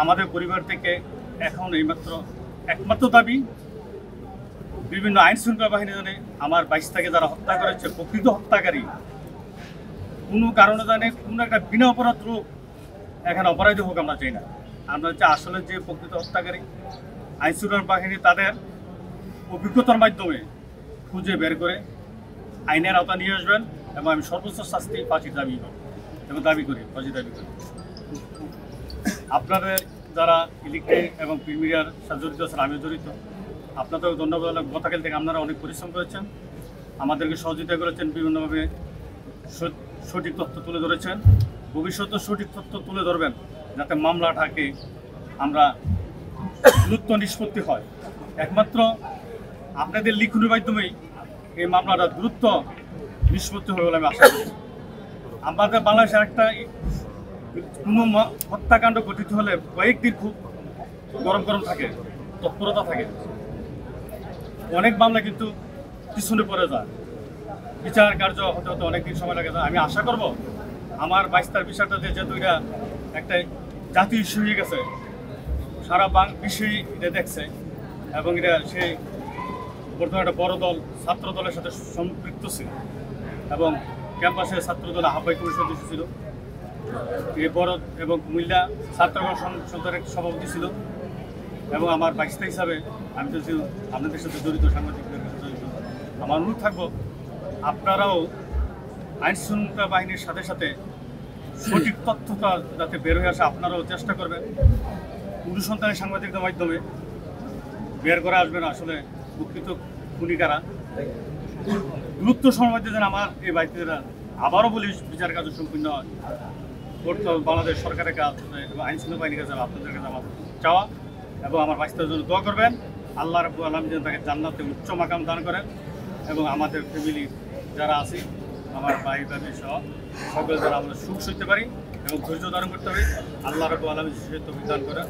আমাদের পরিবার থেকে এখন একমাত্র দাবি বিভিন্ন আইন শৃঙ্খলা বাহিনী জানে আমার 22 থেকে যারা হত্যা করেছে প্রকৃত হত্যাকারী কোনো কারণে জানে কোনো একটা বিনা অপরাধ লোক এখানে অপরাধী হোক আমরা চাই না। আমরা হচ্ছে আসলে যে প্রকৃত হত্যাকারী আইন শৃঙ্খলা বাহিনী তাদের অভিজ্ঞতার মাধ্যমে খুঁজে বের করে আইনের আওতা নিয়ে আসবেন এবং আমি সর্বোচ্চ শাস্তি ফাঁসির দাবি করি ফাঁসি দাবি করি। আপনাদের যারা ইলেকট্রিক এবং প্রিমিয়ার সাথে জড়িত আছেন, আমিও জড়িত, আপনাদেরও ধন্যবাদ। গতকাল থেকে আপনারা অনেক পরিশ্রম করেছেন, আমাদেরকে সহযোগিতা করেছেন, বিভিন্নভাবে সঠিক তথ্য তুলে ধরেছেন। ভবিষ্যতে সঠিক তথ্য তুলে ধরবেন যাতে মামলাটাকে আমরা দ্রুত নিষ্পত্তি হয়। একমাত্র আপনাদের লিখনের মাধ্যমেই এই মামলাটা দ্রুত নিষ্পত্তি হবে বলে আমি আশা করি। আমাদের বাংলাদেশের একটা কোনো হত্যাকাণ্ড গঠিত হলে কয়েকদিন খুব গরম থাকে, তৎপরতা থাকে। অনেক মামলা কিন্তু পিছনে পড়ে যায়, বিচার কার্য হতে হতে অনেকদিন সময় লাগে। আমি আশা করব আমার 22 বিষয়টা যেহেতু এটা একটা জাতীয় ইস্যু হয়ে গেছে, সারা বিশ্বেই এটা দেখছে এবং এটা সেই বর্তমানে একটা বড় দল ছাত্র দলের সাথে সম্পৃক্ত ছিল এবং ক্যাম্পাসে ছাত্র দল আহ্বায়ক কমিটির সদস্য ছিল, এই বড় এবং কুমিল্লা ছাত্রগণ সংসদের সভাপতি ছিল এবং আমার 22 হিসাবে আমি তো আপনাদের সাথে জড়িত, সাংবাদিকদের সাথে জড়িত। আমার অনুরোধ থাকবো আপনারাও আইন শৃঙ্খলা বাহিনীর সাথে সাথে সঠিক তথ্যটা যাতে বের হয়ে আসে আপনারাও চেষ্টা করবেন। অনুসন্ধানের সাংবাদিকদের মাধ্যমে বের করে আসবেন আসলে প্রকৃত খুনিকারা। দ্রুত সময়ের মধ্যে যেন আমার এই ব্যক্তিরা আবারও বলি বিচার কার্য সম্পূর্ণ হয়, করতে হবে বাংলাদেশ সরকারের কাছে এবং আইন শৃঙ্খলা বাহিনীর কাছে আপনাদের কাছে আমার চাওয়া এবং আমার বাচ্চাদের জন্য দোয়া করবেন। আল্লাহ রাব্বুল আলামিন যেন তাকে জান্নাতে উচ্চ মাকাম দান করেন এবং আমাদের ফ্যামিলি যারা আছি আমার ভাই ভাবি সহ সকলে যারা আমরা সুখ সইতে পারি এবং ধৈর্য ধারণ করতে পারি, আল্লাহ রাব্বুল আলামিন সে তৌফিক দান করেন।